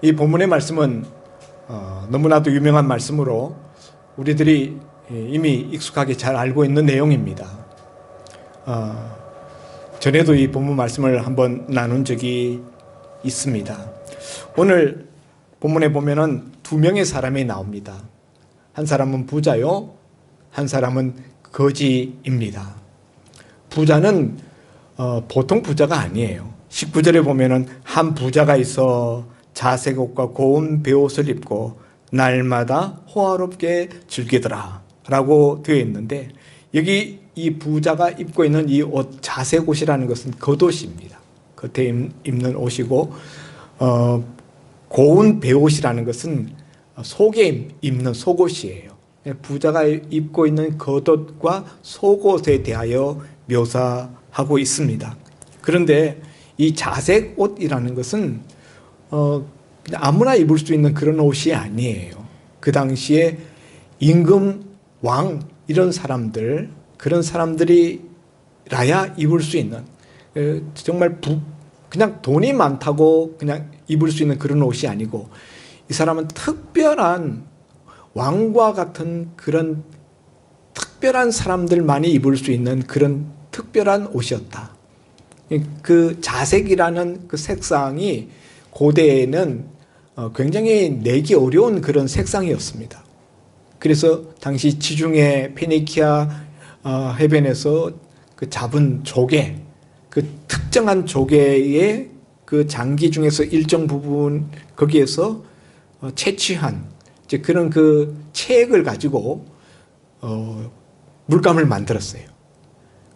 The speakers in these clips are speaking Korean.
이 본문의 말씀은 너무나도 유명한 말씀으로 우리들이 이미 익숙하게 잘 알고 있는 내용입니다. 전에도 이 본문 말씀을 한번 나눈 적이 있습니다. 오늘 본문에 보면은 두 명의 사람이 나옵니다. 한 사람은 부자요, 한 사람은 거지입니다. 부자는 보통 부자가 아니에요. 19절에 보면은 한 부자가 있어 자색 옷과 고운 베옷을 입고 날마다 호화롭게 즐기더라 라고 되어 있는데, 여기 이 부자가 입고 있는 이 옷, 자색 옷이라는 것은 겉옷입니다. 겉에 입는 옷이고, 고운 베옷이라는 것은 속에 입는 속옷이에요. 부자가 입고 있는 겉옷과 속옷에 대하여 묘사하고 있습니다. 그런데 이 자색 옷이라는 것은 아무나 입을 수 있는 그런 옷이 아니에요. 그 당시에 임금, 왕 이런 사람들, 그런 사람들이라야 입을 수 있는, 정말 그냥 돈이 많다고 그냥 입을 수 있는 그런 옷이 아니고, 이 사람은 특별한 왕과 같은 그런 특별한 사람들만이 입을 수 있는 그런 특별한 옷이었다. 그 자색이라는 그 색상이 고대에는 굉장히 내기 어려운 그런 색상이었습니다. 그래서 당시 지중해 페니키아 해변에서 그 잡은 조개, 그 특정한 조개의 그 장기 중에서 일정 부분 거기에서 채취한 이제 그런 그 체액을 가지고 물감을 만들었어요.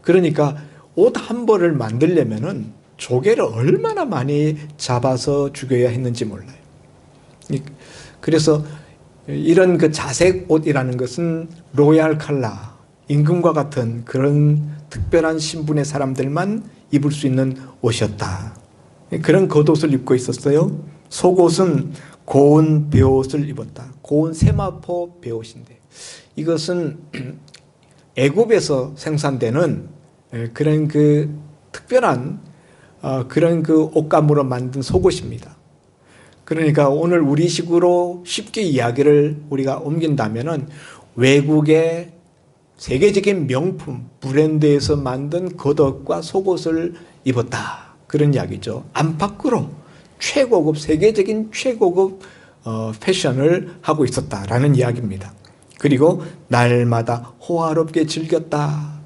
그러니까 옷 한 벌을 만들려면은 조개를 얼마나 많이 잡아서 죽여야 했는지 몰라요. 그래서 이런 그 자색 옷이라는 것은 로얄 칼라, 임금과 같은 그런 특별한 신분의 사람들만 입을 수 있는 옷이었다. 그런 겉옷을 입고 있었어요. 속옷은 고운 베옷을 입었다. 고운 세마포 베옷인데, 이것은 애굽에서 생산되는 그런 그 특별한 그런 그 옷감으로 만든 속옷입니다. 그러니까 오늘 우리식으로 쉽게 이야기를 우리가 옮긴다면은 외국의 세계적인 명품 브랜드에서 만든 겉옷과 속옷을 입었다, 그런 이야기죠. 안팎으로 최고급, 세계적인 최고급 패션을 하고 있었다라는 이야기입니다. 그리고 날마다 호화롭게 즐겼다.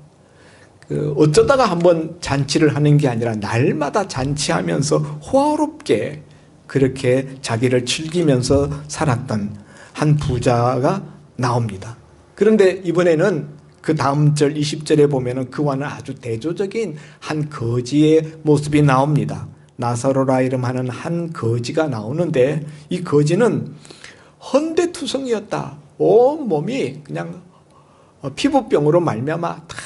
어쩌다가 한번 잔치를 하는 게 아니라 날마다 잔치하면서 호화롭게 그렇게 자기를 즐기면서 살았던 한 부자가 나옵니다. 그런데 이번에는 그 다음 절 20절에 보면은 그와는 아주 대조적인 한 거지의 모습이 나옵니다. 나사로라 이름하는 한 거지가 나오는데, 이 거지는 헌대투성이었다. 온 몸이 그냥 피부병으로 말미암아 다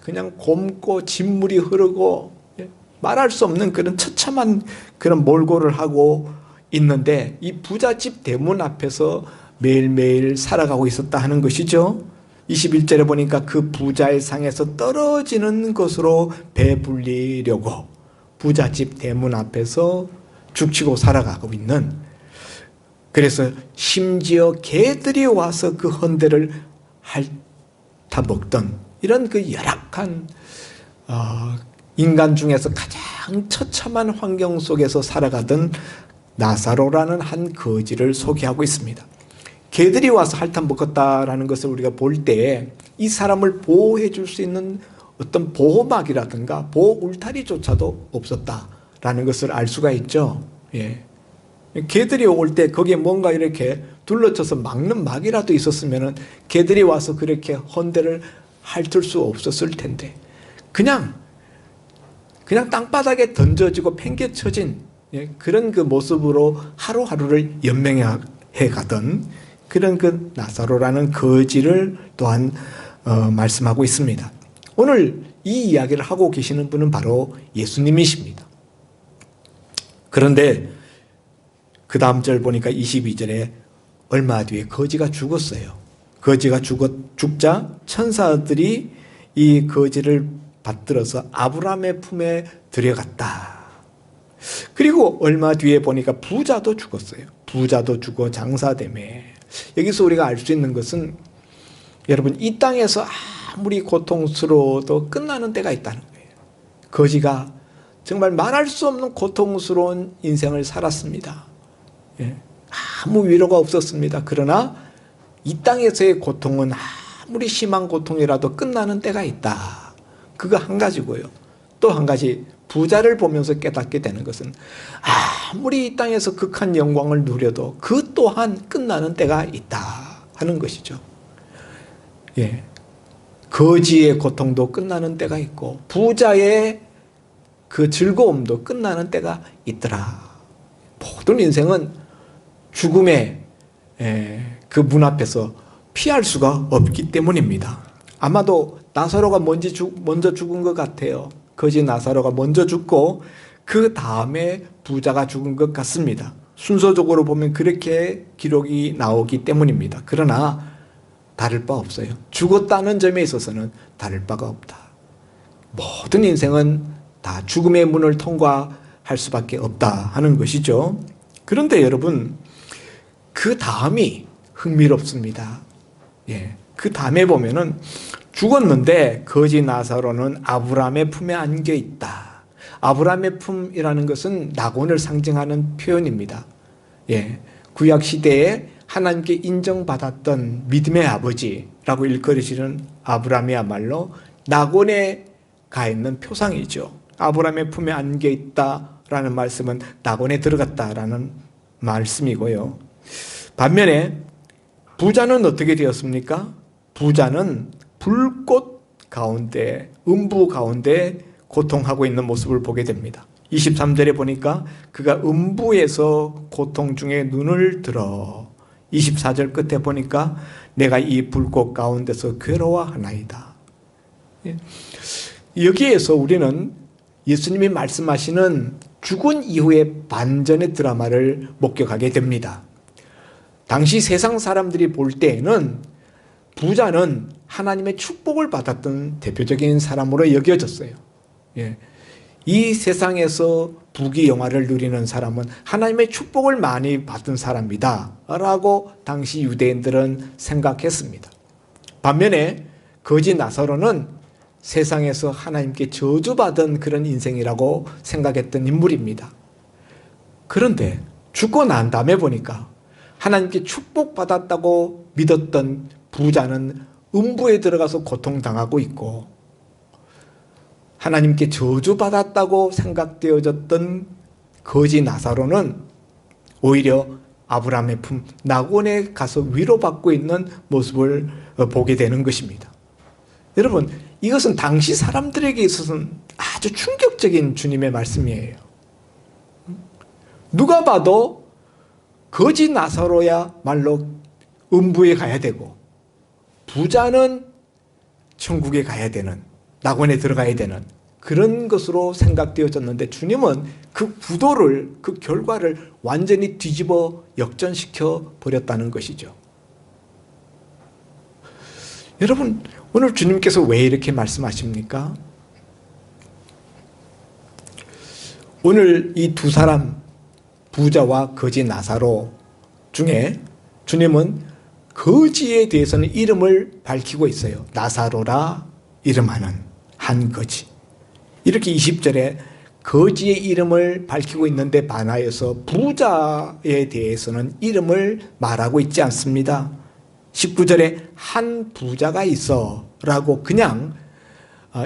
그냥 곪고 진물이 흐르고 말할 수 없는 그런 처참한 그런 몰골을 하고 있는데, 이 부잣집 대문 앞에서 매일매일 살아가고 있었다 하는 것이죠. 21절에 보니까 그 부자의 상에서 떨어지는 것으로 배불리려고 부잣집 대문 앞에서 죽치고 살아가고 있는, 그래서 심지어 개들이 와서 그 헌대를 핥아먹던 이런 그 열악한 인간 중에서 가장 처참한 환경 속에서 살아가던 나사로라는 한 거지를 소개하고 있습니다. 개들이 와서 핥아먹었다라는 것을 우리가 볼 때 이 사람을 보호해 줄 수 있는 어떤 보호막이라든가 보호 울타리조차도 없었다라는 것을 알 수가 있죠. 예. 개들이 올 때 거기에 뭔가 이렇게 둘러쳐서 막는 막이라도 있었으면은 개들이 와서 그렇게 헌대를 핥을 수 없었을 텐데, 그냥 땅바닥에 던져지고 팽개쳐진 그런 그 모습으로 하루하루를 연명해 가던 그런 그 나사로라는 거지를 또한 말씀하고 있습니다. 오늘 이 이야기를 하고 계시는 분은 바로 예수님이십니다. 그런데 그 다음 절 보니까 22절에 얼마 뒤에 거지가 죽었어요. 거지가 죽자 천사들이 이 거지를 받들어서 아브라함의 품에 들여갔다. 그리고 얼마 뒤에 보니까 부자도 죽었어요. 부자도 죽어 장사되며. 여기서 우리가 알 수 있는 것은 여러분, 이 땅에서 아무리 고통스러워도 끝나는 때가 있다는 거예요. 거지가 정말 말할 수 없는 고통스러운 인생을 살았습니다. 예. 아무 위로가 없었습니다. 그러나 이 땅에서의 고통은 아무리 심한 고통이라도 끝나는 때가 있다. 그거 한 가지고요. 또 한 가지, 부자를 보면서 깨닫게 되는 것은 아무리 이 땅에서 극한 영광을 누려도 그 또한 끝나는 때가 있다 하는 것이죠. 예. 거지의 고통도 끝나는 때가 있고 부자의 그 즐거움도 끝나는 때가 있더라. 모든 인생은 죽음의 그 문 앞에서 피할 수가 없기 때문입니다. 아마도 나사로가 먼저 죽은 것 같아요. 거지 나사로가 먼저 죽고 그 다음에 부자가 죽은 것 같습니다. 순서적으로 보면 그렇게 기록이 나오기 때문입니다. 그러나 다를 바 없어요. 죽었다는 점에 있어서는 다를 바가 없다. 모든 인생은 다 죽음의 문을 통과할 수밖에 없다 하는 것이죠. 그런데 여러분, 그 다음이 흥미롭습니다. 예. 그 다음에 보면은 죽었는데 거지 나사로는 아브라함의 품에 안겨 있다. 아브라함의 품이라는 것은 낙원을 상징하는 표현입니다. 예. 구약 시대에 하나님께 인정받았던 믿음의 아버지라고 일컬어지는 아브라함이야말로 낙원에 가 있는 표상이죠. 아브라함의 품에 안겨 있다라는 말씀은 낙원에 들어갔다라는 말씀이고요. 반면에 부자는 어떻게 되었습니까? 부자는 불꽃 가운데, 음부 가운데 고통하고 있는 모습을 보게 됩니다. 23절에 보니까 그가 음부에서 고통 중에 눈을 들어, 24절 끝에 보니까 내가 이 불꽃 가운데서 괴로워하나이다. 여기에서 우리는 예수님이 말씀하시는 죽은 이후의 반전의 드라마를 목격하게 됩니다. 당시 세상 사람들이 볼 때에는 부자는 하나님의 축복을 받았던 대표적인 사람으로 여겨졌어요. 예. 이 세상에서 부귀영화를 누리는 사람은 하나님의 축복을 많이 받은 사람이다 라고 당시 유대인들은 생각했습니다. 반면에 거지 나사로는 세상에서 하나님께 저주받은 그런 인생이라고 생각했던 인물입니다. 그런데 죽고 난 다음에 보니까 하나님께 축복받았다고 믿었던 부자는 음부에 들어가서 고통당하고 있고, 하나님께 저주받았다고 생각되어졌던 거지 나사로는 오히려 아브라함의 품 낙원에 가서 위로받고 있는 모습을 보게 되는 것입니다. 여러분, 이것은 당시 사람들에게 있어서는 아주 충격적인 주님의 말씀이에요. 누가 봐도 거지 나사로야말로 음부에 가야 되고 부자는 천국에 가야 되는, 낙원에 들어가야 되는 그런 것으로 생각되어졌는데 주님은 그 구도를, 그 결과를 완전히 뒤집어 역전시켜 버렸다는 것이죠. 여러분, 오늘 주님께서 왜 이렇게 말씀하십니까? 오늘 이 두 사람, 부자와 거지 나사로 중에 주님은 거지에 대해서는 이름을 밝히고 있어요. 나사로라 이름하는 한 거지. 이렇게 20절에 거지의 이름을 밝히고 있는데 반하여서 부자에 대해서는 이름을 말하고 있지 않습니다. 19절에 한 부자가 있어 라고 그냥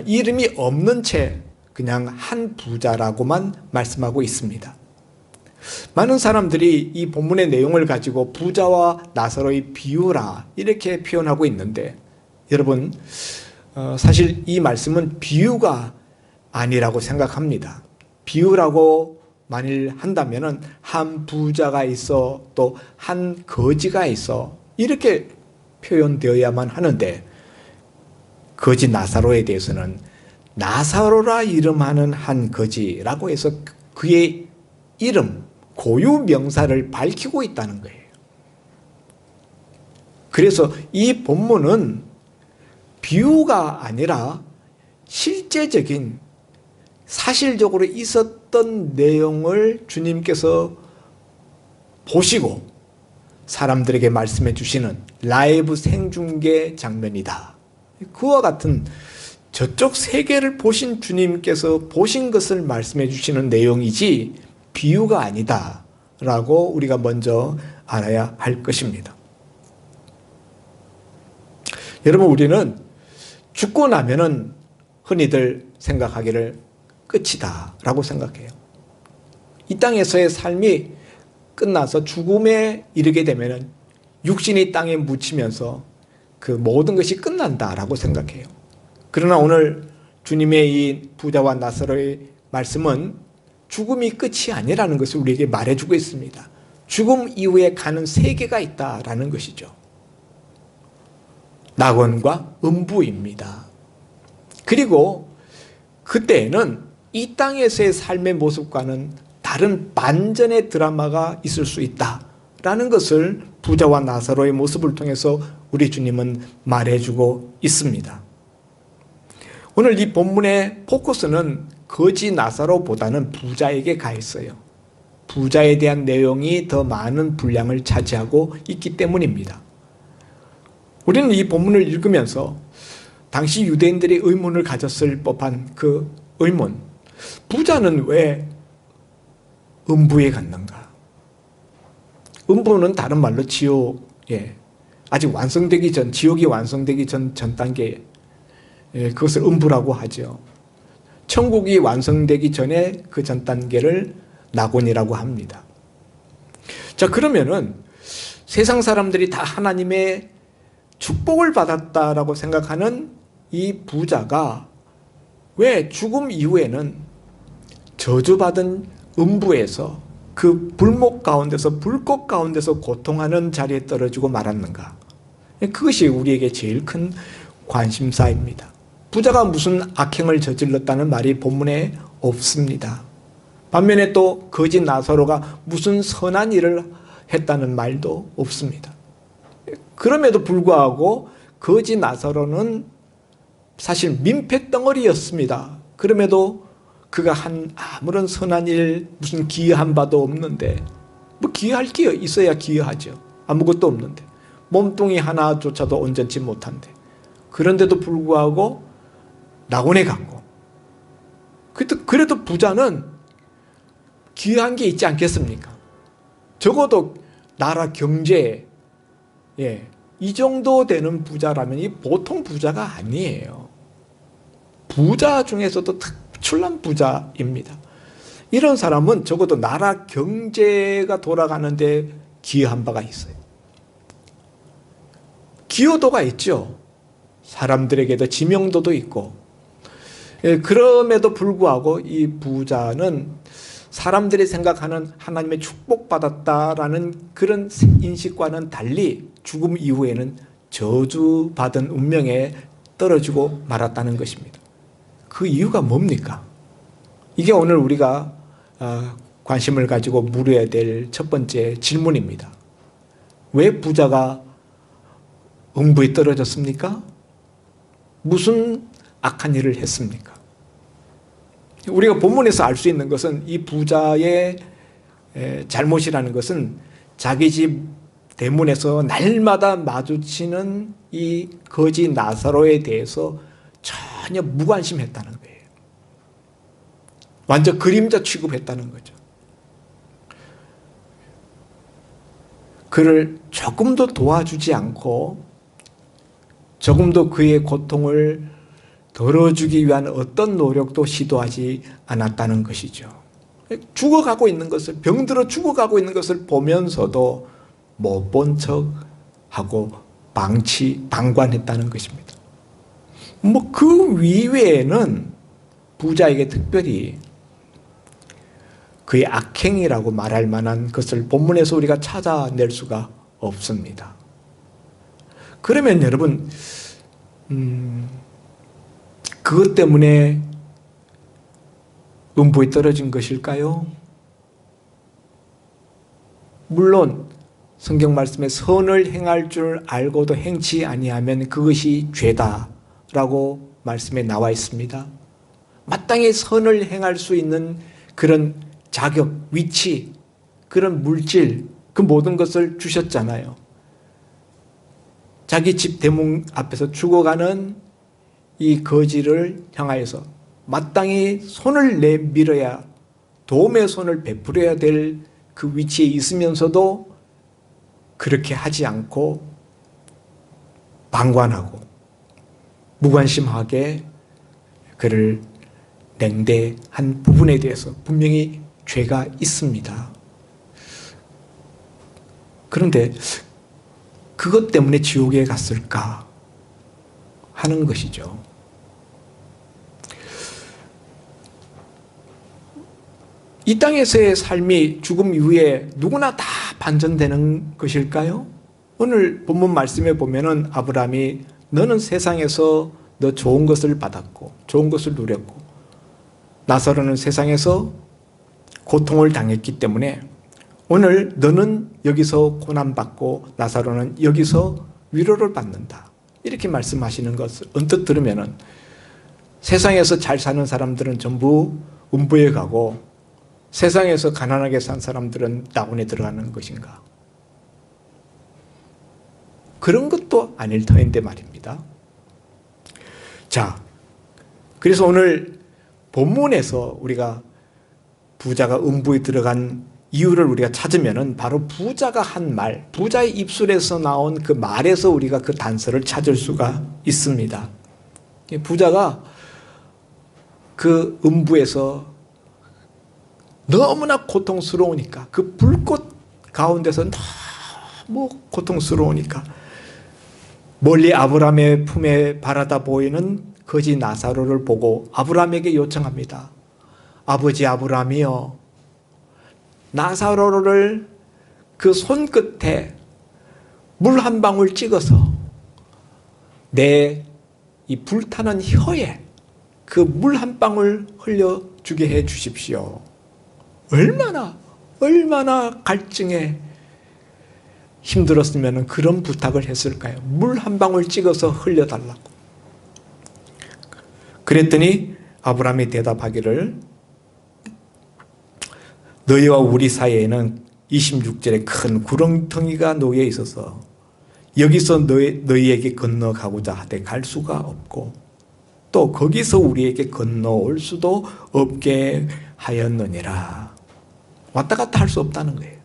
이름이 없는 채 그냥 한 부자라고만 말씀하고 있습니다. 많은 사람들이 이 본문의 내용을 가지고 부자와 나사로의 비유라 이렇게 표현하고 있는데, 여러분, 사실 이 말씀은 비유가 아니라고 생각합니다. 비유라고 만일 한다면은 한 부자가 있어 또 한 거지가 있어 이렇게 표현되어야만 하는데, 거지 나사로에 대해서는 나사로라 이름하는 한 거지라고 해서 그의 이름, 고유 명사를 밝히고 있다는 거예요. 그래서 이 본문은 비유가 아니라 실제적인 사실적으로 있었던 내용을 주님께서 보시고 사람들에게 말씀해 주시는 라이브 생중계 장면이다. 그와 같은 저쪽 세계를 보신 주님께서 보신 것을 말씀해 주시는 내용이지 비유가 아니다 라고 우리가 먼저 알아야 할 것입니다. 여러분, 우리는 죽고 나면은 흔히들 생각하기를 끝이다 라고 생각해요. 이 땅에서의 삶이 끝나서 죽음에 이르게 되면은 육신이 땅에 묻히면서 그 모든 것이 끝난다라고 생각해요. 그러나 오늘 주님의 이 부자와 나사로의 말씀은 죽음이 끝이 아니라는 것을 우리에게 말해주고 있습니다. 죽음 이후에 가는 세계가 있다라는 것이죠. 낙원과 음부입니다. 그리고 그때에는 이 땅에서의 삶의 모습과는 다른 반전의 드라마가 있을 수 있다라는 것을 부자와 나사로의 모습을 통해서 우리 주님은 말해주고 있습니다. 오늘 이 본문의 포커스는 거지 나사로보다는 부자에게 가 있어요. 부자에 대한 내용이 더 많은 분량을 차지하고 있기 때문입니다. 우리는 이 본문을 읽으면서 당시 유대인들이 의문을 가졌을 법한 그 의문, 부자는 왜 음부에 갔는가? 음부는 다른 말로 지옥, 아직 완성되기 전, 지옥이 완성되기 전 단계, 그것을 음부라고 하죠. 천국이 완성되기 전에 그 전 단계를 낙원이라고 합니다. 자, 그러면은 세상 사람들이 다 하나님의 축복을 받았다라고 생각하는 이 부자가 왜 죽음 이후에는 저주받은 음부에서 그 불목 가운데서 불꽃 가운데서 고통하는 자리에 떨어지고 말았는가? 그것이 우리에게 제일 큰 관심사입니다. 부자가 무슨 악행을 저질렀다는 말이 본문에 없습니다. 반면에 또 거지 나사로가 무슨 선한 일을 했다는 말도 없습니다. 그럼에도 불구하고 거지 나사로는 사실 민폐덩어리였습니다. 그럼에도 그가 한 아무런 선한 일, 무슨 기여한 바도 없는데, 뭐 기여할 게 있어야 기여하죠. 아무것도 없는데, 몸뚱이 하나조차도 온전치 못한데, 그런데도 불구하고 낙원에 갔고, 그래도 부자는 기여한 게 있지 않겠습니까? 적어도 나라 경제에 이 정도 되는 부자라면 이 보통 부자가 아니에요. 부자 중에서도 특출난 부자입니다. 이런 사람은 적어도 나라 경제가 돌아가는데 기여한 바가 있어요. 기여도가 있죠. 사람들에게도 지명도도 있고. 그럼에도 불구하고 이 부자는 사람들이 생각하는 하나님의 축복받았다라는 그런 인식과는 달리 죽음 이후에는 저주받은 운명에 떨어지고 말았다는 것입니다. 그 이유가 뭡니까? 이게 오늘 우리가 관심을 가지고 물어야 될 첫 번째 질문입니다. 왜 부자가 음부에 떨어졌습니까? 무슨 악한 일을 했습니까? 우리가 본문에서 알 수 있는 것은 이 부자의 잘못이라는 것은 자기 집 대문에서 날마다 마주치는 이 거지 나사로에 대해서 전혀 무관심했다는 거예요. 완전 그림자 취급했다는 거죠. 그를 조금도 도와주지 않고 조금도 그의 고통을 덜어주기 위한 어떤 노력도 시도하지 않았다는 것이죠. 죽어가고 있는 것을, 병들어 죽어가고 있는 것을 보면서도 못 본 척하고 방관했다는 것입니다. 뭐 그 이외에는 부자에게 특별히 그의 악행이라고 말할 만한 것을 본문에서 우리가 찾아낼 수가 없습니다. 그러면 여러분, 그것 때문에 음부에 떨어진 것일까요? 물론 성경 말씀에 선을 행할 줄 알고도 행치 아니하면 그것이 죄다라고 말씀에 나와 있습니다. 마땅히 선을 행할 수 있는 그런 자격, 위치, 그런 물질, 그 모든 것을 주셨잖아요. 자기 집 대문 앞에서 죽어가는 이 거지를 향하여서 마땅히 손을 내밀어야, 도움의 손을 베풀어야 될 그 위치에 있으면서도 그렇게 하지 않고 방관하고 무관심하게 그를 냉대한 부분에 대해서 분명히 죄가 있습니다. 그런데 그것 때문에 지옥에 갔을까 하는 것이죠. 이 땅에서의 삶이 죽음 이후에 누구나 다 반전되는 것일까요? 오늘 본문 말씀에 보면은 아브라함이 너는 세상에서 너 좋은 것을 받았고 좋은 것을 누렸고 나사로는 세상에서 고통을 당했기 때문에 오늘 너는 여기서 고난받고 나사로는 여기서 위로를 받는다. 이렇게 말씀하시는 것을 언뜻 들으면은 세상에서 잘 사는 사람들은 전부 음부에 가고 세상에서 가난하게 산 사람들은 낙원에 들어가는 것인가? 그런 것도 아닐 터인데 말입니다. 자, 그래서 오늘 본문에서 우리가 부자가 음부에 들어간 이유를 우리가 찾으면은 바로 부자가 한 말, 부자의 입술에서 나온 그 말에서 우리가 그 단서를 찾을 수가 있습니다. 부자가 그 음부에서 너무나 고통스러우니까, 그 불꽃 가운데서 너무 고통스러우니까 멀리 아브라함의 품에 바라다 보이는 거지 나사로를 보고 아브라함에게 요청합니다. 아버지 아브라함이여, 나사로를 그 손끝에 물 한 방울 찍어서 내 이 불타는 혀에 그 물 한 방울 흘려주게 해 주십시오. 얼마나 갈증에 힘들었으면 그런 부탁을 했을까요? 물 한 방울 찍어서 흘려달라고. 그랬더니 아브라함이 대답하기를 너희와 우리 사이에는 26절에 큰 구렁텅이가 놓여 있어서 여기서 너희에게 건너가고자 하되 갈 수가 없고 또 거기서 우리에게 건너올 수도 없게 하였느니라. 왔다 갔다 할 수 없다는 거예요.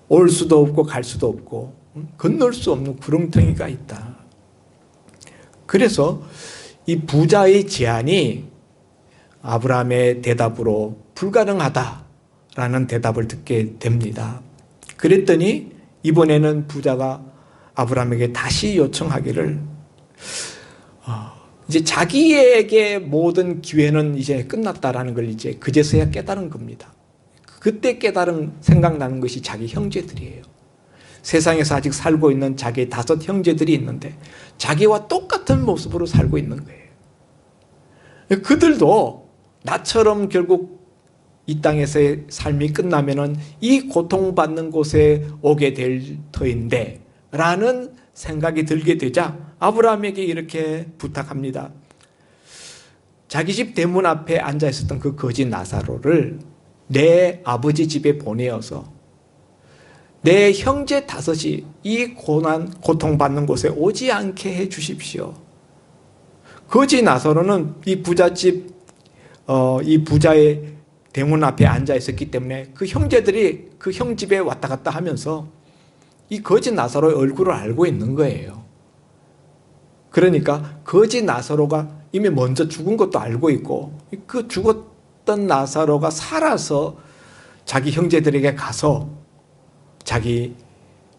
올 수도 없고 갈 수도 없고 건널 수 없는 구렁텅이가 있다. 그래서 이 부자의 제안이 아브라함의 대답으로 불가능하다라는 대답을 듣게 됩니다. 그랬더니 이번에는 부자가 아브라함에게 다시 요청하기를 이제 자기에게 모든 기회는 이제 끝났다라는 걸 이제 그제서야 깨달은 겁니다. 그때 깨달은 생각나는 것이 자기 형제들이에요. 세상에서 아직 살고 있는 자기의 5 형제들이 있는데 자기와 똑같은 모습으로 살고 있는 거예요. 그들도 나처럼 결국 이 땅에서의 삶이 끝나면은 이 고통받는 곳에 오게 될 터인데 라는 생각이 들게 되자 아브라함에게 이렇게 부탁합니다. 자기 집 대문 앞에 앉아 있었던 그 거지 나사로를 내 아버지 집에 보내어서 내 형제 5이 이 고통받는 곳에 오지 않게 해 주십시오. 거지 나사로는 이 부잣집, 이 부자의 대문 앞에 앉아 있었기 때문에 그 형제들이 그 형 집에 왔다 갔다 하면서 이 거지 나사로의 얼굴을 알고 있는 거예요. 그러니까 거지 나사로가 이미 먼저 죽은 것도 알고 있고 그 죽었던 나사로가 살아서 자기 형제들에게 가서 자기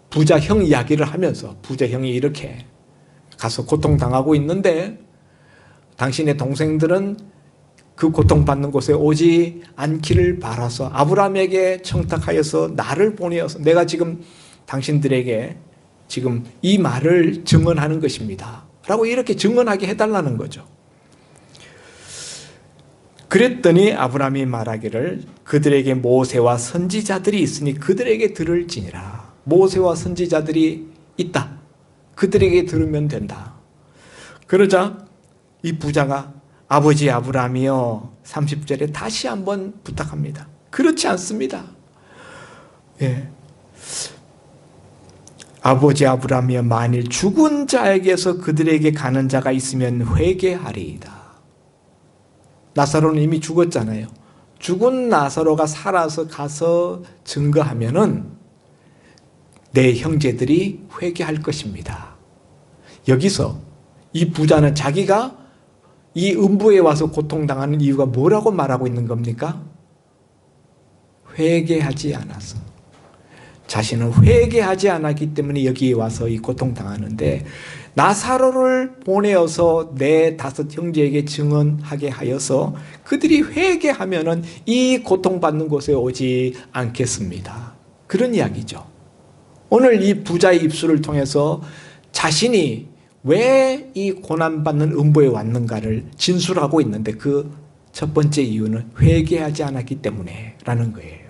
부자 형 이야기를 하면서 부자 형이 이렇게 가서 고통당하고 있는데 당신의 동생들은 그 고통받는 곳에 오지 않기를 바라서 아브라함에게 청탁하여서 나를 보내어서 내가 지금 당신들에게 지금 이 말을 증언하는 것입니다. 라고 이렇게 증언하게 해달라는 거죠. 그랬더니 아브라함이 말하기를 그들에게 모세와 선지자들이 있으니 그들에게 들을지니라. 모세와 선지자들이 있다. 그들에게 들으면 된다. 그러자 이 부자가 아버지 아브라함이여 30절에 다시 한번 부탁합니다. 그렇지 않습니다. 예. 아버지 아브라함이여 만일 죽은 자에게서 그들에게 가는 자가 있으면 회개하리이다. 나사로는 이미 죽었잖아요. 죽은 나사로가 살아서 가서 증거하면은 내 형제들이 회개할 것입니다. 여기서 이 부자는 자기가 이 음부에 와서 고통당하는 이유가 뭐라고 말하고 있는 겁니까? 회개하지 않아서. 자신은 회개하지 않았기 때문에 여기에 와서 이 고통당하는데, 나사로를 보내어서 내 5 형제에게 증언하게 하여서 그들이 회개하면은 이 고통받는 곳에 오지 않겠습니다. 그런 이야기죠. 오늘 이 부자의 입술을 통해서 자신이 왜 이 고난받는 음부에 왔는가를 진술하고 있는데, 그 첫 번째 이유는 회개하지 않았기 때문에 라는 거예요.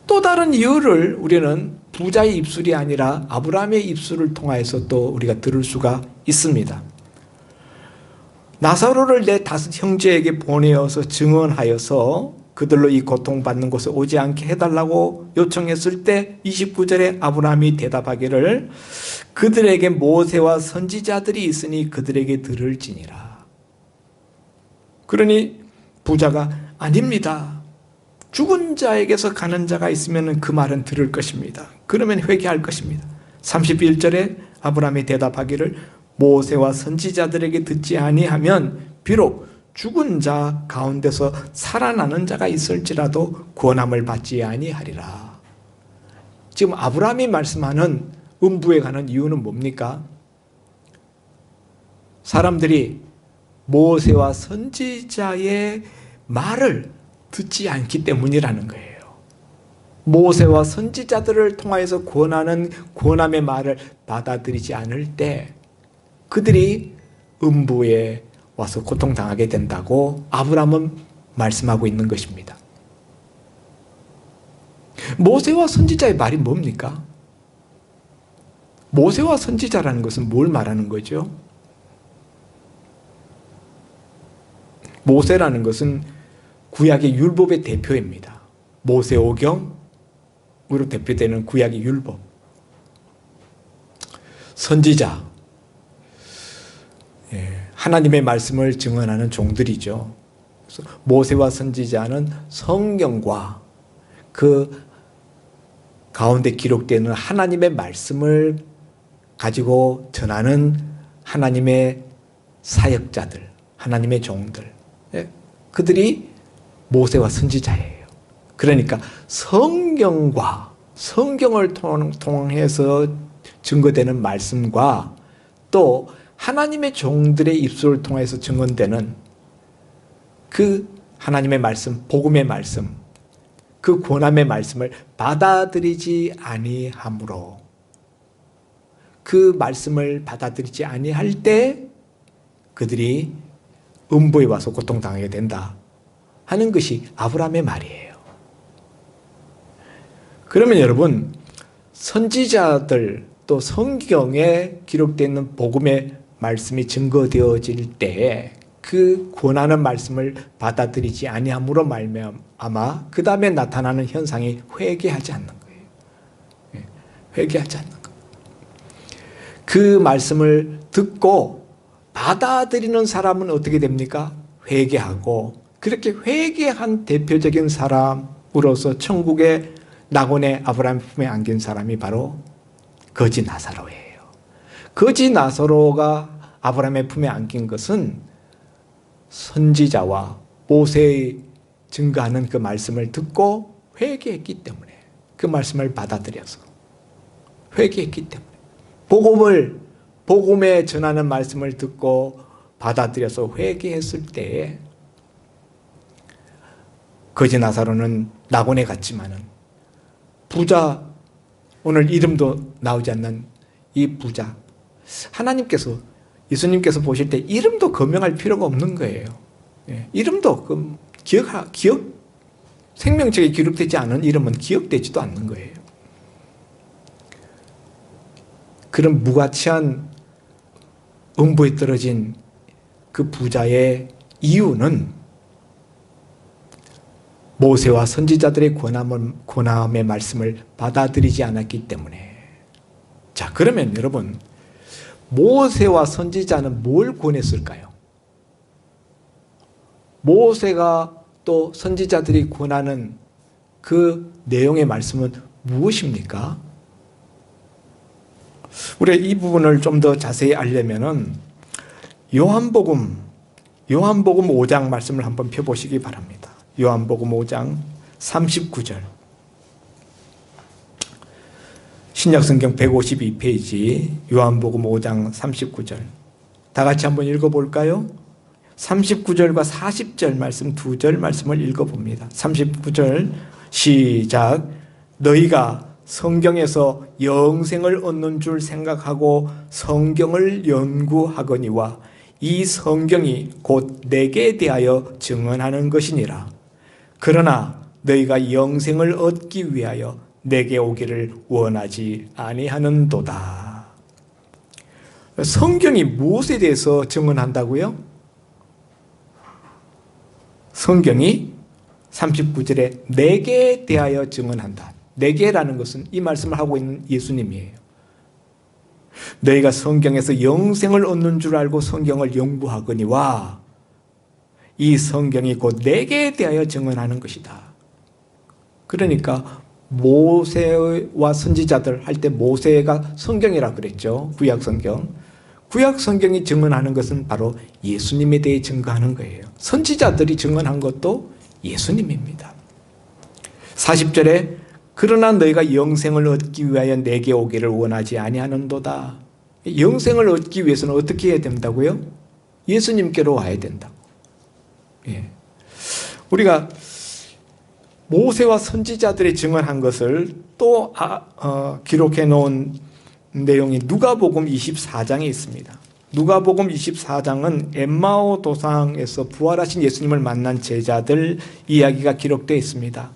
또 다른 이유를 우리는 부자의 입술이 아니라 아브라함의 입술을 통하여서 또 우리가 들을 수가 있습니다. 나사로를 내 5 형제에게 보내어서 증언하여서 그들로 이 고통받는 곳에 오지 않게 해달라고 요청했을 때 29절에 아브라함이 대답하기를 그들에게 모세와 선지자들이 있으니 그들에게 들을지니라. 그러니 부자가 아닙니다. 죽은 자에게서 가는 자가 있으면 그 말은 들을 것입니다. 그러면 회개할 것입니다. 31절에 아브라함이 대답하기를 모세와 선지자들에게 듣지 아니하면 비록 죽은 자 가운데서 살아나는 자가 있을지라도 구원함을 받지 아니하리라. 지금 아브라함이 말씀하는 음부에 가는 이유는 뭡니까? 사람들이 모세와 선지자의 말을 듣지 않기 때문이라는 거예요. 모세와 선지자들을 통하여서 권하는 권함의 말을 받아들이지 않을 때 그들이 음부에 와서 고통당하게 된다고 아브라함은 말씀하고 있는 것입니다. 모세와 선지자의 말이 뭡니까? 모세와 선지자라는 것은 뭘 말하는 거죠? 모세라는 것은 구약의 율법의 대표입니다. 모세오경으로 대표되는 구약의 율법. 선지자, 하나님의 말씀을 증언하는 종들이죠. 그래서 모세와 선지자는 성경과 그 가운데 기록되는 하나님의 말씀을 가지고 전하는 하나님의 사역자들, 하나님의 종들, 그들이 모세와 선지자예요. 그러니까 성경과 성경을 통해서 증거되는 말씀과 또 하나님의 종들의 입술을 통해서 증언되는 그 하나님의 말씀, 복음의 말씀, 그 권함의 말씀을 받아들이지 아니함으로, 그 말씀을 받아들이지 아니할 때 그들이 음부에 와서 고통당하게 된다 하는 것이 아브라함의 말이에요. 그러면 여러분, 선지자들 또 성경에 기록되어 복음의 말씀이 증거되어질 때 그 권하는 말씀을 받아들이지 아니함으로 말미암아 그 다음에 나타나는 현상이 회개하지 않는 거예요. 회개하지 않는 거예요. 그 말씀을 듣고 받아들이는 사람은 어떻게 됩니까? 회개하고, 그렇게 회개한 대표적인 사람으로서 천국의 낙원의 아브라함 품에 안긴 사람이 바로 거지 나사로예요. 거지 나사로가 아브라함의 품에 안긴 것은 선지자와 모세의 증거하는 그 말씀을 듣고 회개했기 때문에, 그 말씀을 받아들여서 회개했기 때문에, 복음에 전하는 말씀을 듣고 받아들여서 회개했을 때에 거지 나사로는 낙원에 갔지만은 부자, 오늘 이름도 나오지 않는 이 부자, 하나님께서, 예수님께서 보실 때 이름도 거명할 필요가 없는 거예요. 이름도 생명책에 기록되지 않은 이름은 기억되지도 않는 거예요. 그런 무가치한 음부에 떨어진 그 부자의 이유는 모세와 선지자들의 권함의 말씀을 받아들이지 않았기 때문에. 자, 그러면 여러분, 모세와 선지자는 뭘 권했을까요? 모세가 또 선지자들이 권하는 그 내용의 말씀은 무엇입니까? 우리가 이 부분을 좀 더 자세히 알려면은 요한복음 5장 말씀을 한번 펴보시기 바랍니다. 요한복음 5장 39절. 신약성경 152페이지 요한복음 5장 39절. 다 같이 한번 읽어볼까요? 39절과 40절 말씀 두 절 말씀을 읽어봅니다. 39절 시작. 너희가 성경에서 영생을 얻는 줄 생각하고 성경을 연구하거니와 이 성경이 곧 내게 대하여 증언하는 것이니라. 그러나 너희가 영생을 얻기 위하여 내게 오기를 원하지 아니하는도다. 성경이 무엇에 대해서 증언한다고요? 성경이 39절에 내게 대하여 증언한다. 내게라는 것은 이 말씀을 하고 있는 예수님이에요. 너희가 성경에서 영생을 얻는 줄 알고 성경을 연구하거니와 이 성경이 곧 내게 대하여 증언하는 것이다. 그러니까 모세와 선지자들 할 때 모세가 성경이라 그랬죠. 구약 성경. 구약 성경이 증언하는 것은 바로 예수님에 대해 증거하는 거예요. 선지자들이 증언한 것도 예수님입니다. 40절에 그러나 너희가 영생을 얻기 위하여 내게 오기를 원하지 아니하는도다. 영생을 얻기 위해서는 어떻게 해야 된다고요? 예수님께로 와야 된다고. 예. 우리가 모세와 선지자들이 증언한 것을 또 기록해 놓은 내용이 누가복음 24장에 있습니다. 누가복음 24장은 엠마오 도상에서 부활하신 예수님을 만난 제자들 이야기가 기록되어 있습니다.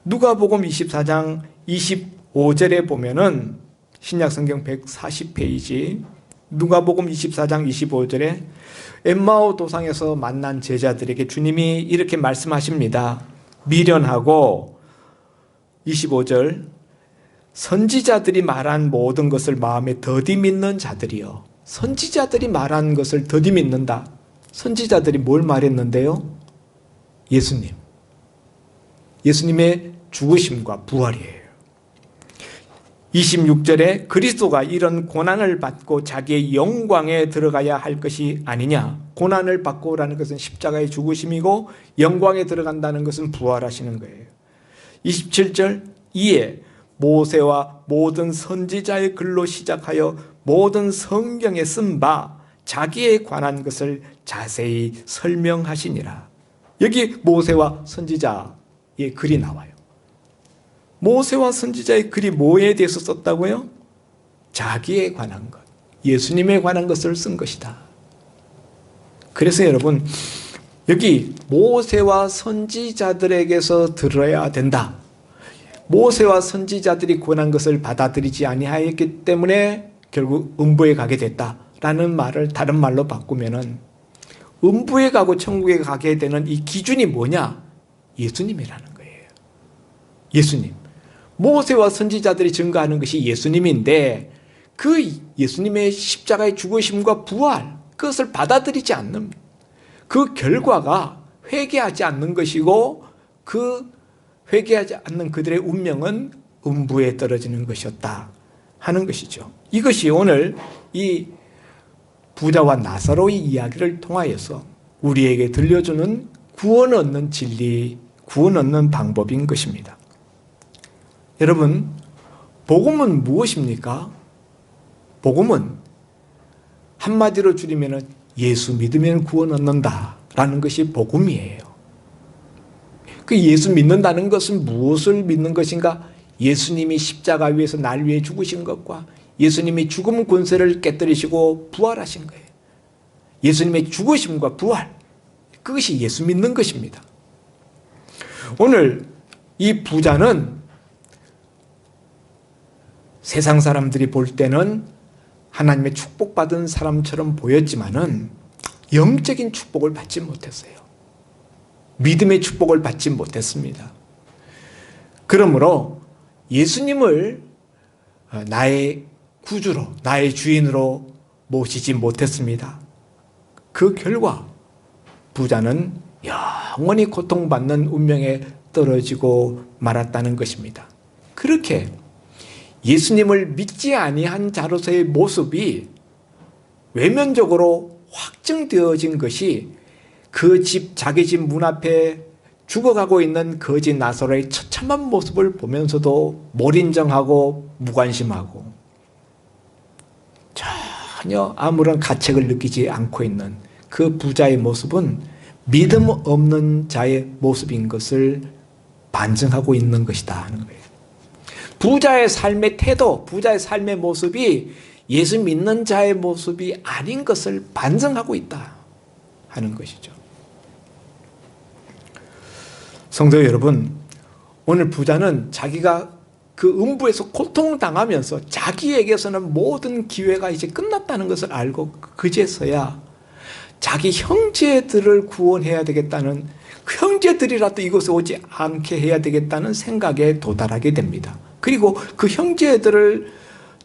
누가복음 24장 25절에 보면은 신약성경 140페이지 누가복음 24장 25절에 엠마오 도상에서 만난 제자들에게 주님이 이렇게 말씀하십니다. 미련하고 25절 선지자들이 말한 모든 것을 마음에 더디 믿는 자들이여. 선지자들이 말한 것을 더디 믿는다. 선지자들이 뭘 말했는데요? 예수님의 죽으심과 부활이에요. 26절에 그리스도가 이런 고난을 받고 자기의 영광에 들어가야 할 것이 아니냐. 고난을 받고라는 것은 십자가의 죽으심이고 영광에 들어간다는 것은 부활하시는 거예요. 27절 이에 모세와 모든 선지자의 글로 시작하여 모든 성경에 쓴 바 자기에 관한 것을 자세히 설명하시니라. 여기 모세와 선지자의 글이 나와요. 모세와 선지자의 글이 뭐에 대해서 썼다고요? 자기에 관한 것, 예수님에 관한 것을 쓴 것이다. 그래서 여러분 여기 모세와 선지자들에게서 들어야 된다. 모세와 선지자들이 권한 것을 받아들이지 아니하였기 때문에 결국 음부에 가게 됐다라는 말을 다른 말로 바꾸면은 음부에 가고 천국에 가게 되는 이 기준이 뭐냐? 예수님이라는 거예요. 예수님. 모세와 선지자들이 증거하는 것이 예수님인데 그 예수님의 십자가의 죽으심과 부활 그것을 받아들이지 않는 그 결과가 회개하지 않는 것이고 그 회개하지 않는 그들의 운명은 음부에 떨어지는 것이었다 하는 것이죠. 이것이 오늘 이 부자와 나사로의 이야기를 통하여서 우리에게 들려주는 구원 얻는 진리, 구원 얻는 방법인 것입니다. 여러분, 복음은 무엇입니까? 복음은 한마디로 줄이면 예수 믿으면 구원 얻는다라는 것이 복음이에요. 그 예수 믿는다는 것은 무엇을 믿는 것인가? 예수님이 십자가 위에서 날 위해 죽으신 것과 예수님이 죽음 권세를 깨뜨리시고 부활하신 거예요. 예수님의 죽으심과 부활, 그것이 예수 믿는 것입니다. 오늘 이 부자는 세상 사람들이 볼 때는 하나님의 축복받은 사람처럼 보였지만은 영적인 축복을 받지 못했어요. 믿음의 축복을 받지 못했습니다. 그러므로 예수님을 나의 구주로, 나의 주인으로 모시지 못했습니다. 그 결과 부자는 영원히 고통받는 운명에 떨어지고 말았다는 것입니다. 그렇게 예수님을 믿지 아니한 자로서의 모습이 외면적으로 확증되어진 것이 그 집, 자기 집 문 앞에 죽어가고 있는 거지 나사로의 처참한 모습을 보면서도 몰인정하고 무관심하고 전혀 아무런 가책을 느끼지 않고 있는 그 부자의 모습은 믿음 없는 자의 모습인 것을 반증하고 있는 것이다 하는 거예요. 부자의 삶의 태도, 부자의 삶의 모습이 예수 믿는 자의 모습이 아닌 것을 반증하고 있다 하는 것이죠. 성도 여러분, 오늘 부자는 자기가 그 음부에서 고통당하면서 자기에게서는 모든 기회가 이제 끝났다는 것을 알고 그제서야 자기 형제들을 구원해야 되겠다는, 그 형제들이라도 이곳에 오지 않게 해야 되겠다는 생각에 도달하게 됩니다. 그리고 그 형제들을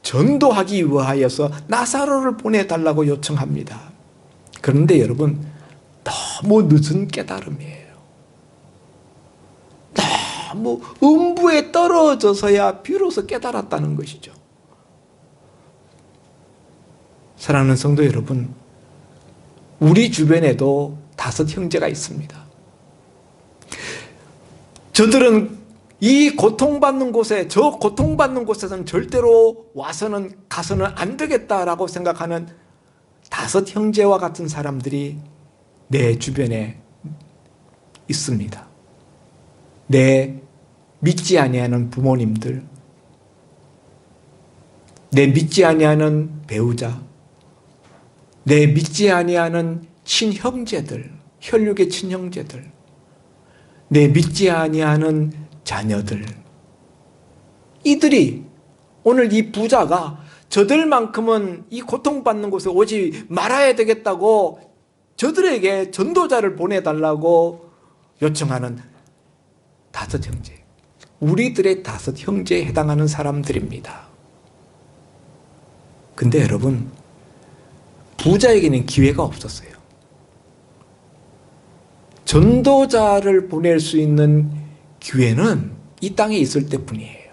전도하기 위하여서 나사로를 보내달라고 요청합니다. 그런데 여러분, 너무 늦은 깨달음이에요. 너무 음부에 떨어져서야 비로소 깨달았다는 것이죠. 사랑하는 성도 여러분, 우리 주변에도 5 형제가 있습니다. 저들은 이 고통받는 곳에, 저 고통받는 곳에서는 절대로 가서는 안 되겠다라고 생각하는 5 형제와 같은 사람들이 내 주변에 있습니다. 내 믿지 아니하는 부모님들, 내 믿지 아니하는 배우자, 내 믿지 아니하는 친형제들, 혈육의 친형제들, 내 믿지 아니하는 자녀들, 이들이 오늘 이 부자가 저들만큼은 이 고통받는 곳에 오지 말아야 되겠다고 저들에게 전도자를 보내달라고 요청하는 5 형제, 우리들의 5 형제에 해당하는 사람들입니다. 근데 여러분, 부자에게는 기회가 없었어요. 전도자를 보낼 수 있는 기회는 이 땅에 있을 때뿐이에요.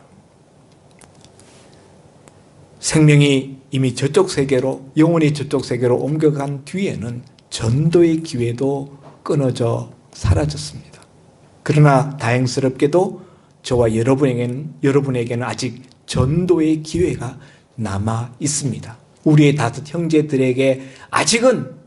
생명이 이미 저쪽 세계로, 영혼이 저쪽 세계로 옮겨간 뒤에는 전도의 기회도 끊어져 사라졌습니다. 그러나 다행스럽게도 저와 여러분에게는 아직 전도의 기회가 남아 있습니다. 우리의 5 형제들에게 아직은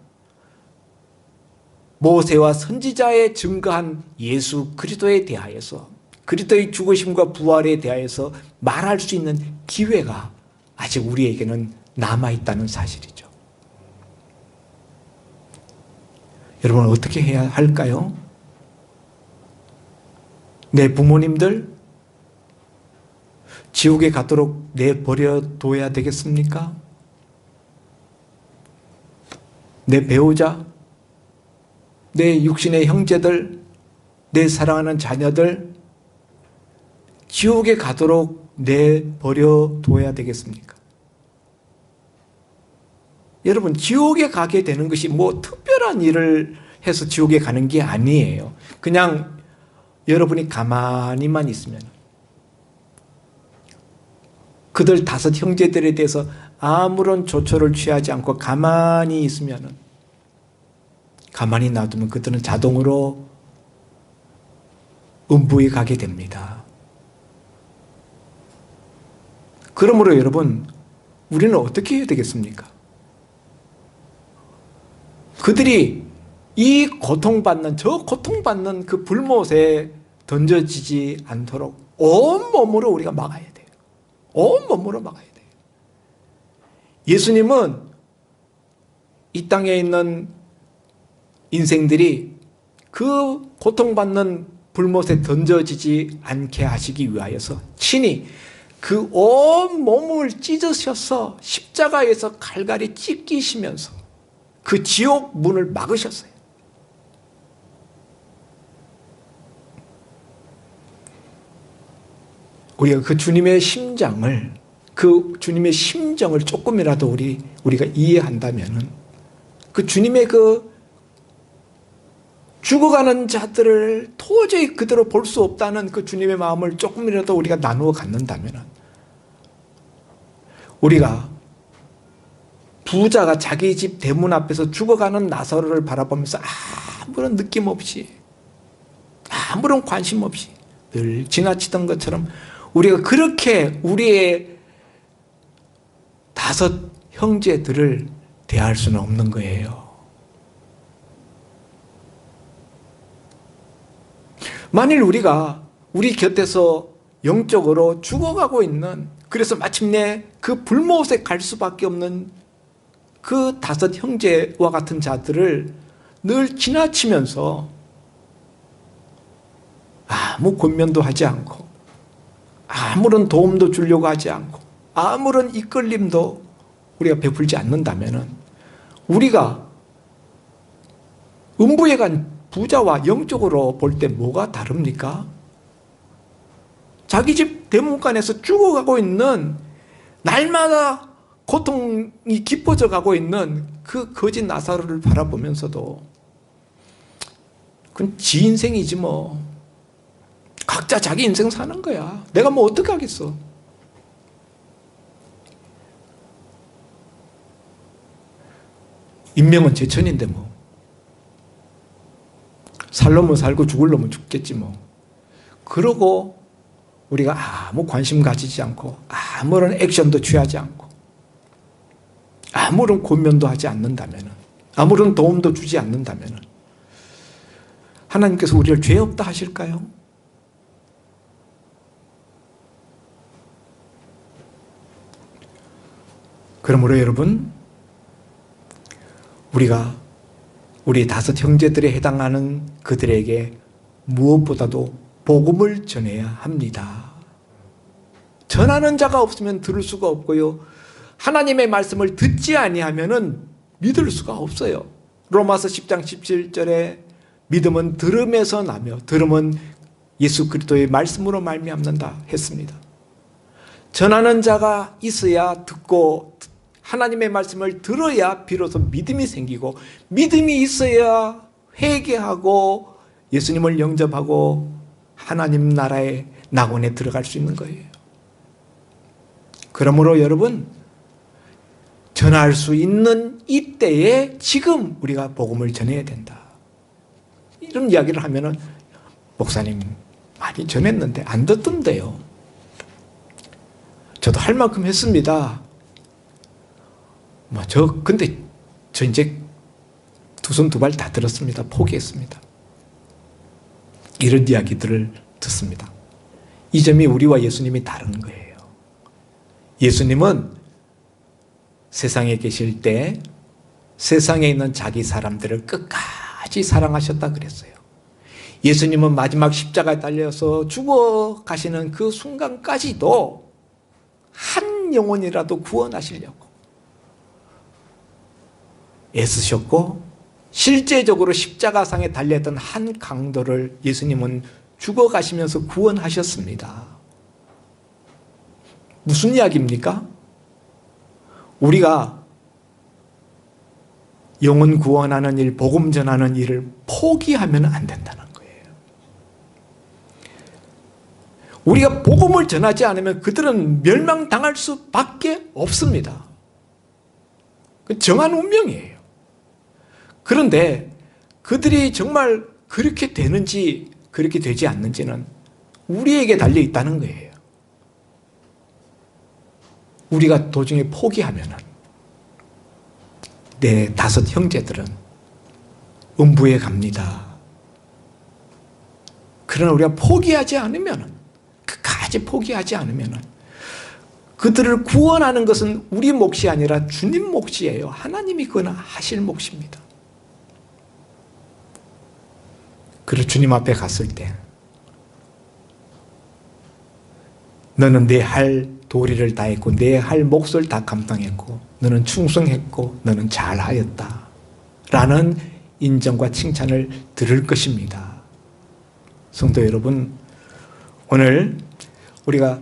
모세와 선지자에 증거한 예수 그리스도에 대하여서, 그리스도의 죽으심과 부활에 대하여서 말할 수 있는 기회가 아직 우리에게는 남아있다는 사실이죠. 여러분, 어떻게 해야 할까요? 내 부모님들 지옥에 가도록 내버려 둬야 되겠습니까? 내 배우자, 내 육신의 형제들, 내 사랑하는 자녀들 지옥에 가도록 내버려 둬야 되겠습니까? 여러분, 지옥에 가게 되는 것이 뭐 특별한 일을 해서 지옥에 가는 게 아니에요. 그냥 여러분이 가만히만 있으면, 그들 5 형제들에 대해서 아무런 조처를 취하지 않고 가만히 있으면, 가만히 놔두면 그들은 자동으로 음부에 가게 됩니다. 그러므로 여러분, 우리는 어떻게 해야 되겠습니까? 그들이 이 고통받는, 저 고통받는 그 불못에 던져지지 않도록 온몸으로 우리가 막아야 돼요. 온몸으로 막아야 돼요. 예수님은 이 땅에 있는 인생들이 그 고통받는 불못에 던져지지 않게 하시기 위하여서 친히 그 온 몸을 찢으셔서 십자가에서 갈갈이 찢기시면서 그 지옥 문을 막으셨어요. 우리가 그 주님의 심장을, 그 주님의 심정을 조금이라도 우리가 이해한다면은, 그 주님의 그 죽어가는 자들을 도저히 그대로 볼 수 없다는 그 주님의 마음을 조금이라도 우리가 나누어 갖는다면은, 우리가 부자가 자기 집 대문 앞에서 죽어가는 나사로를 바라보면서 아무런 느낌 없이, 아무런 관심 없이 늘 지나치던 것처럼 우리가 그렇게 우리의 5 형제들을 대할 수는 없는 거예요. 만일 우리가 우리 곁에서 영적으로 죽어가고 있는, 그래서 마침내 그 불못에 갈 수밖에 없는 그 5 형제와 같은 자들을 늘 지나치면서 아무 권면도 하지 않고, 아무런 도움도 주려고 하지 않고, 아무런 이끌림도 우리가 베풀지 않는다면, 우리가 음부에 간 부자와 영적으로 볼 때 뭐가 다릅니까? 자기 집 대문간에서 죽어가고 있는, 날마다 고통이 깊어져 가고 있는 그 거짓 나사로를 바라보면서도 그건 지 인생이지 뭐. 각자 자기 인생 사는 거야. 내가 뭐 어떻게 하겠어. 인명은 제천인데 뭐. 살 놈은 살고 죽을 놈은 죽겠지 뭐. 그러고 우리가 아무 관심 가지지 않고, 아무런 액션도 취하지 않고, 아무런 권면도 하지 않는다면, 아무런 도움도 주지 않는다면 하나님께서 우리를 죄 없다 하실까요? 그러므로 여러분, 우리가 우리 5 형제들에 해당하는 그들에게 무엇보다도 복음을 전해야 합니다. 전하는 자가 없으면 들을 수가 없고요, 하나님의 말씀을 듣지 아니하면은 믿을 수가 없어요. 로마서 10장 17절에 믿음은 들음에서 나며 들음은 예수 그리스도의 말씀으로 말미암는다 했습니다. 전하는 자가 있어야 듣고, 하나님의 말씀을 들어야 비로소 믿음이 생기고, 믿음이 있어야 회개하고 예수님을 영접하고 하나님 나라의 낙원에 들어갈 수 있는 거예요. 그러므로 여러분, 전할 수 있는 이때에 지금 우리가 복음을 전해야 된다. 이런 이야기를 하면은, 목사님 많이 전했는데 안 듣던데요. 저도 할 만큼 했습니다. 근데 저 이제 2 손 2발 다 들었습니다. 포기했습니다. 이런 이야기들을 듣습니다. 이 점이 우리와 예수님이 다른 거예요. 예수님은 세상에 계실 때 세상에 있는 자기 사람들을 끝까지 사랑하셨다 그랬어요. 예수님은 마지막 십자가에 달려서 죽어 가시는 그 순간까지도 한 영혼이라도 구원하시려고 애쓰셨고, 실제적으로 십자가상에 달렸던 한 강도를 예수님은 죽어 가시면서 구원하셨습니다. 무슨 이야기입니까? 우리가 영혼 구원하는 일, 복음 전하는 일을 포기하면 안 된다는 거예요. 우리가 복음을 전하지 않으면 그들은 멸망당할 수밖에 없습니다. 정한 운명이에요. 그런데 그들이 정말 그렇게 되는지 그렇게 되지 않는지는 우리에게 달려 있다는 거예요. 우리가 도중에 포기하면은 내 5 형제들은 음부에 갑니다. 그러나 우리가 포기하지 않으면은, 끝까지 포기하지 않으면은, 그들을 구원하는 것은 우리 몫이 아니라 주님 몫이에요. 하나님이 그건 하실 몫입니다. 그리고 주님 앞에 갔을 때 너는 내 할 도리를 다했고 내 할 몫을 다 감당했고 너는 충성했고 너는 잘하였다 라는 인정과 칭찬을 들을 것입니다. 성도 여러분, 오늘 우리가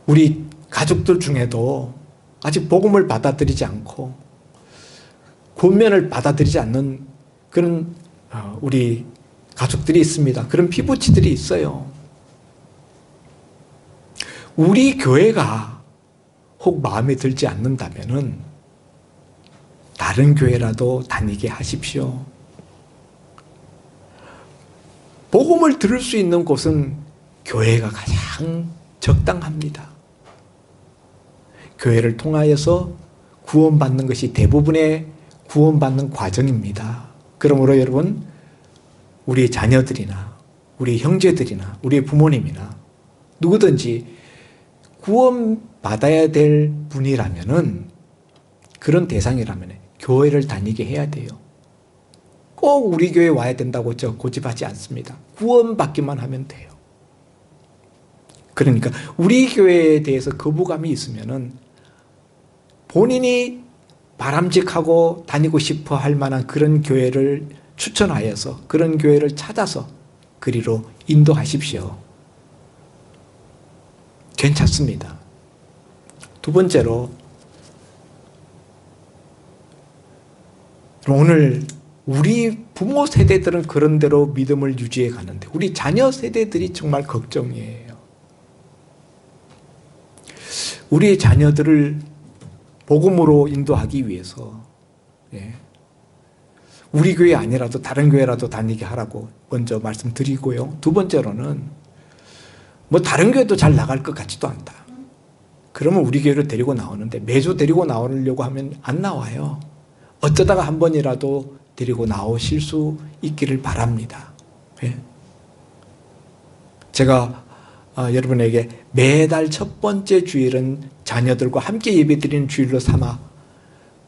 우리 가족들 중에도 아직 복음을 받아들이지 않고 권면을 받아들이지 않는 그런 우리 가족들이 있습니다. 그런 피부치들이 있어요. 우리 교회가 혹 마음에 들지 않는다면은 다른 교회라도 다니게 하십시오. 복음을 들을 수 있는 곳은 교회가 가장 적당합니다. 교회를 통하여서 구원받는 것이 대부분의 구원받는 과정입니다. 그러므로 여러분, 우리 자녀들이나 우리 형제들이나 우리 부모님이나 누구든지 구원받아야 될 분이라면은, 그런 대상이라면 교회를 다니게 해야 돼요. 꼭 우리 교회에 와야 된다고 저 고집하지 않습니다. 구원받기만 하면 돼요. 그러니까 우리 교회에 대해서 거부감이 있으면은 본인이 바람직하고 다니고 싶어 할 만한 그런 교회를 추천하여서 그런 교회를 찾아서 그리로 인도하십시오. 괜찮습니다. 두 번째로, 오늘 우리 부모 세대들은 그런 대로 믿음을 유지해 가는데 우리 자녀 세대들이 정말 걱정이에요. 우리 자녀들을 복음으로 인도하기 위해서 우리 교회 아니라도 다른 교회라도 다니게 하라고 먼저 말씀드리고요. 두 번째로는 뭐 다른 교회도 잘 나갈 것 같지도 않다. 그러면 우리 교회를 데리고 나오는데 매주 데리고 나오려고 하면 안 나와요. 어쩌다가 한 번이라도 데리고 나오실 수 있기를 바랍니다. 제가 여러분에게 매달 첫 번째 주일은 자녀들과 함께 예배드리는 주일로 삼아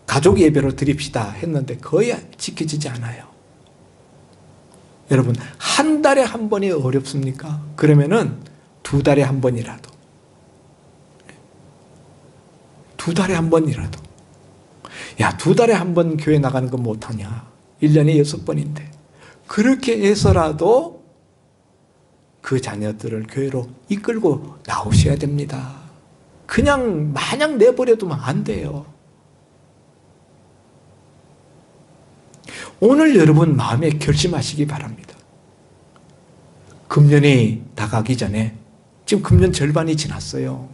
가족 예배로 드립시다 했는데 거의 지켜지지 않아요. 여러분, 한 달에 한 번이 어렵습니까? 그러면은 두 달에 한 번이라도, 두 달에 한 번이라도, 야, 두 달에 한 번 교회 나가는 거 못하냐? 1년에 6번인데 그렇게 해서라도 그 자녀들을 교회로 이끌고 나오셔야 됩니다. 그냥 마냥 내버려두면 안 돼요. 오늘 여러분 마음에 결심하시기 바랍니다. 금년이 다가기 전에, 지금 금년 절반이 지났어요.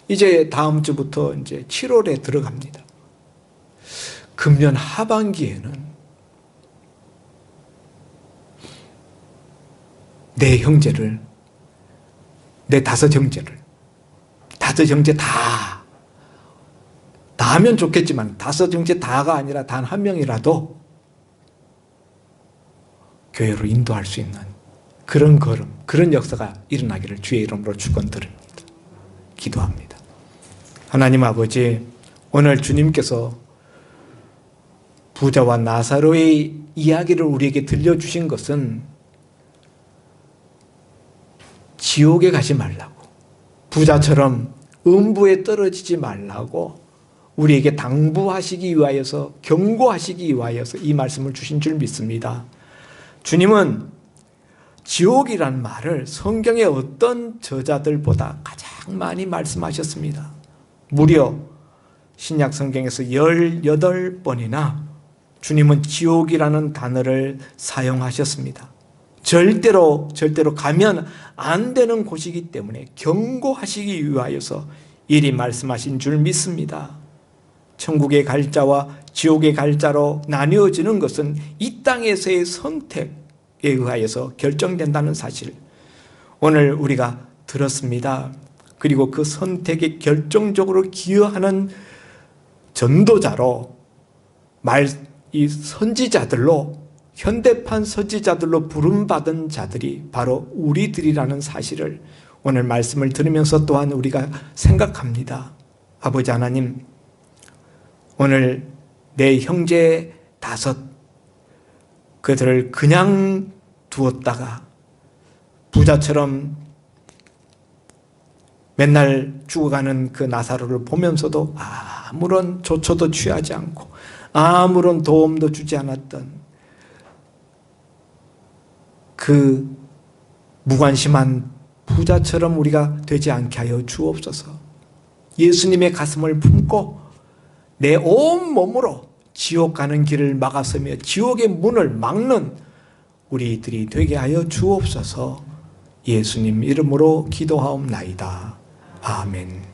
이제 다음 주부터 이제 7월에 들어갑니다. 금년 하반기에는 내 형제를, 내 5 형제를, 5 형제 다 하면 좋겠지만 5 형제 다가 아니라 단 한 명이라도 교회로 인도할 수 있는 그런 걸음, 그런 역사가 일어나기를 주의 이름으로 축원드립니다. 기도합니다. 하나님 아버지, 오늘 주님께서 부자와 나사로의 이야기를 우리에게 들려주신 것은 지옥에 가지 말라고, 부자처럼 음부에 떨어지지 말라고 우리에게 당부하시기 위하여서, 경고하시기 위하여서 이 말씀을 주신 줄 믿습니다. 주님은 지옥이란 말을 성경의 어떤 저자들보다 가장 많이 말씀하셨습니다. 무려 신약 성경에서 18번이나 주님은 지옥이라는 단어를 사용하셨습니다. 절대로 가면 안 되는 곳이기 때문에 경고하시기 위하여서 이리 말씀하신 줄 믿습니다. 천국의 갈 자와 지옥의 갈 자로 나뉘어지는 것은 이 땅에서의 선택에 의하여서 결정된다는 사실, 오늘 우리가 들었습니다. 그리고 그 선택에 결정적으로 기여하는 전도자로, 이 선지자들로, 현대판 선지자들로 부름받은 자들이 바로 우리들이라는 사실을 오늘 말씀을 들으면서 또한 우리가 생각합니다. 아버지 하나님, 오늘 내 형제 5, 그들을 그냥 두었다가 부자처럼 맨날 죽어가는 그 나사로를 보면서도 아무런 조처도 취하지 않고 아무런 도움도 주지 않았던 그 무관심한 부자처럼 우리가 되지 않게 하여 주옵소서. 예수님의 가슴을 품고 내 온 몸으로 지옥 가는 길을 막아서며 지옥의 문을 막는 우리들이 되게 하여 주옵소서. 예수님 이름으로 기도하옵나이다. 아멘.